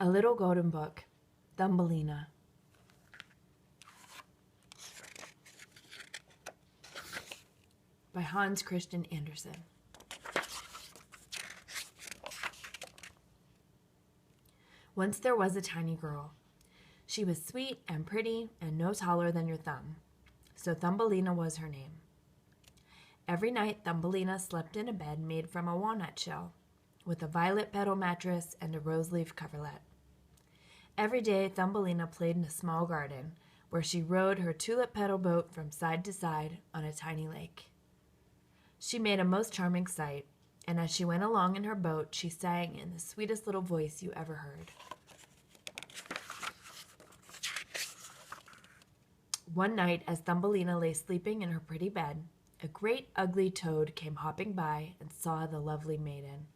A Little Golden Book, Thumbelina. By Hans Christian Andersen. Once there was a tiny girl. She was sweet and pretty and no taller than your thumb, so Thumbelina was her name. Every night Thumbelina slept in a bed made from a walnut shell, with a violet petal mattress and a rose leaf coverlet. Every day Thumbelina played in a small garden, where she rowed her tulip petal boat from side to side on a tiny lake. She made a most charming sight, and as she went along in her boat, she sang in the sweetest little voice you ever heard. One night, as Thumbelina lay sleeping in her pretty bed, a great ugly toad came hopping by and saw the lovely maiden.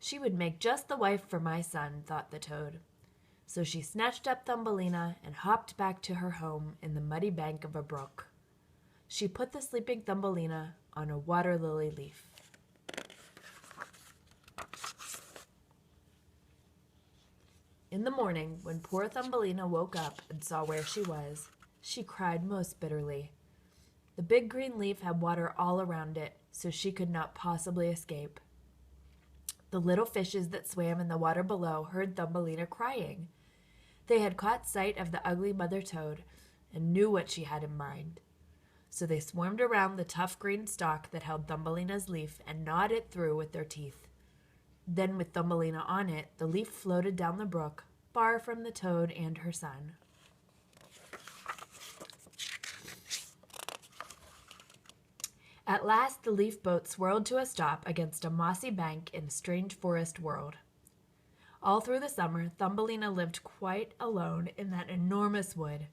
She would make just the wife for my son, thought the toad. So she snatched up Thumbelina and hopped back to her home in the muddy bank of a brook. She put the sleeping Thumbelina on a water lily leaf. In the morning, when poor Thumbelina woke up and saw where she was, she cried most bitterly. The big green leaf had water all around it, so she could not possibly escape. The little fishes that swam in the water below heard Thumbelina crying. They had caught sight of the ugly mother toad and knew what she had in mind. So they swarmed around the tough green stalk that held Thumbelina's leaf and gnawed it through with their teeth. Then, with Thumbelina on it, the leaf floated down the brook, far from the toad and her son. At last the leaf boat swirled to a stop against a mossy bank in a strange forest world. All through the summer, Thumbelina lived quite alone in that enormous wood.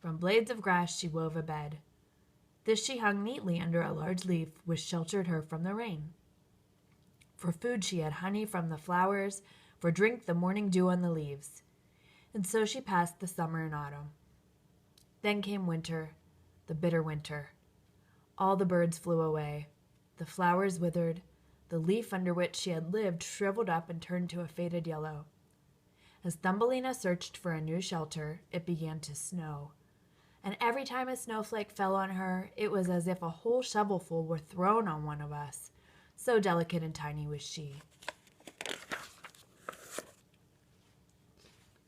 From blades of grass she wove a bed. This she hung neatly under a large leaf which sheltered her from the rain. For food she had honey from the flowers, for drink the morning dew on the leaves. And so she passed the summer and autumn. Then came winter, the bitter winter. All the birds flew away. The flowers withered. The leaf under which she had lived shriveled up and turned to a faded yellow. As Thumbelina searched for a new shelter, it began to snow. And every time a snowflake fell on her, it was as if a whole shovelful were thrown on one of us. So delicate and tiny was she.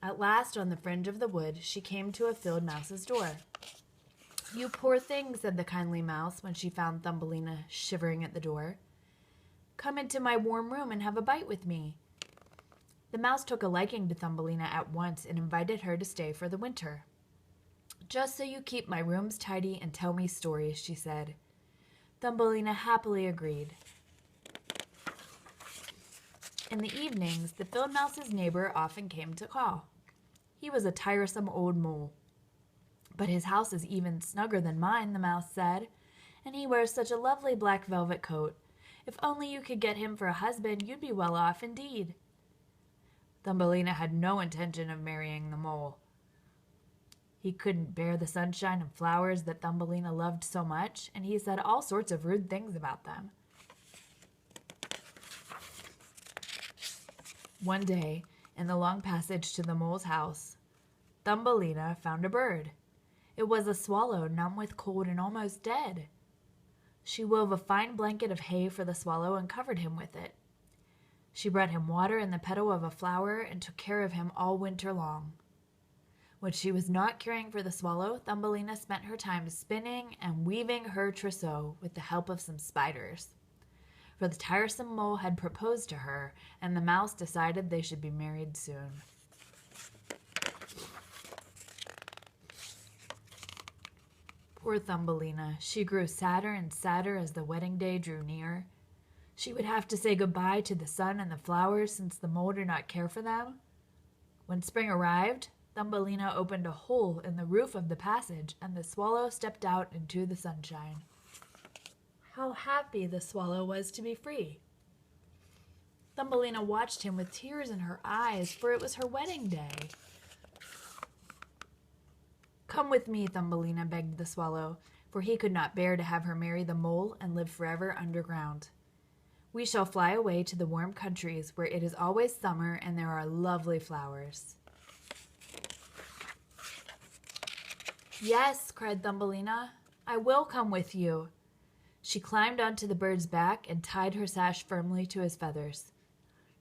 At last, on the fringe of the wood, she came to a field mouse's door. "You poor thing," said the kindly mouse when she found Thumbelina shivering at the door. "Come into my warm room and have a bite with me." The mouse took a liking to Thumbelina at once and invited her to stay for the winter. "Just so you keep my rooms tidy and tell me stories," she said. Thumbelina happily agreed. In the evenings, the field mouse's neighbor often came to call. He was a tiresome old mole. "But his house is even snugger than mine," the mouse said, "and he wears such a lovely black velvet coat. If only you could get him for a husband, you'd be well off indeed." Thumbelina had no intention of marrying the mole. He couldn't bear the sunshine and flowers that Thumbelina loved so much, and he said all sorts of rude things about them. One day, in the long passage to the mole's house, Thumbelina found a bird. It was a swallow, numb with cold and almost dead. She wove a fine blanket of hay for the swallow and covered him with it. She brought him water and the petal of a flower and took care of him all winter long. When she was not caring for the swallow, Thumbelina spent her time spinning and weaving her trousseau with the help of some spiders. For the tiresome mole had proposed to her, and the mouse decided they should be married soon. Poor Thumbelina, she grew sadder and sadder as the wedding day drew near. She would have to say goodbye to the sun and the flowers since the mole did not care for them. When spring arrived, Thumbelina opened a hole in the roof of the passage, and the swallow stepped out into the sunshine. How happy the swallow was to be free! Thumbelina watched him with tears in her eyes, for it was her wedding day. "Come with me," Thumbelina begged the swallow, for he could not bear to have her marry the mole and live forever underground. We shall fly away to the warm countries where it is always summer and there are lovely flowers. Yes, cried Thumbelina, I will come with you. She climbed onto the bird's back and tied her sash firmly to his feathers.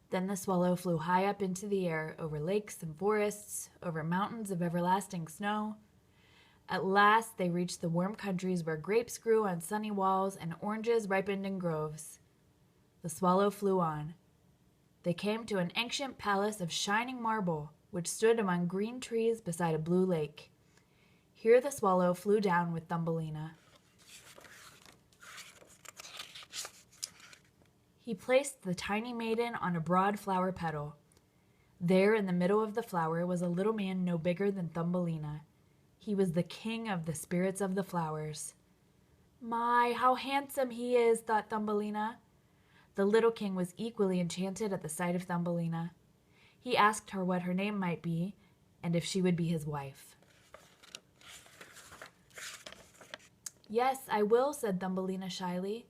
Then the swallow flew high up into the air, over lakes and forests, over mountains of everlasting snow. At last they reached the warm countries where grapes grew on sunny walls and oranges ripened in groves. The swallow flew on. They came to an ancient palace of shining marble, which stood among green trees beside a blue lake. Here the swallow flew down with Thumbelina. He placed the tiny maiden on a broad flower petal. There in the middle of the flower was a little man no bigger than Thumbelina. He was the king of the spirits of the flowers. My, how handsome he is, thought Thumbelina. The little king was equally enchanted at the sight of Thumbelina. He asked her what her name might be, and if she would be his wife. Yes, I will, said Thumbelina shyly.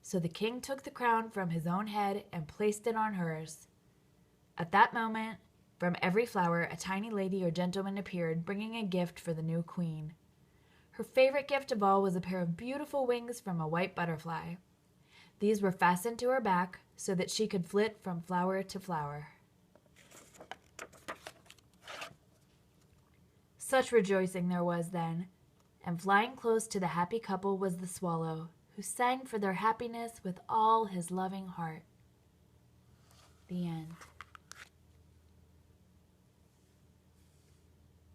So the king took the crown from his own head and placed it on hers. At that moment, from every flower, a tiny lady or gentleman appeared, bringing a gift for the new queen. Her favorite gift of all was a pair of beautiful wings from a white butterfly. These were fastened to her back so that she could flit from flower to flower. Such rejoicing there was then, and flying close to the happy couple was the swallow, who sang for their happiness with all his loving heart. The end.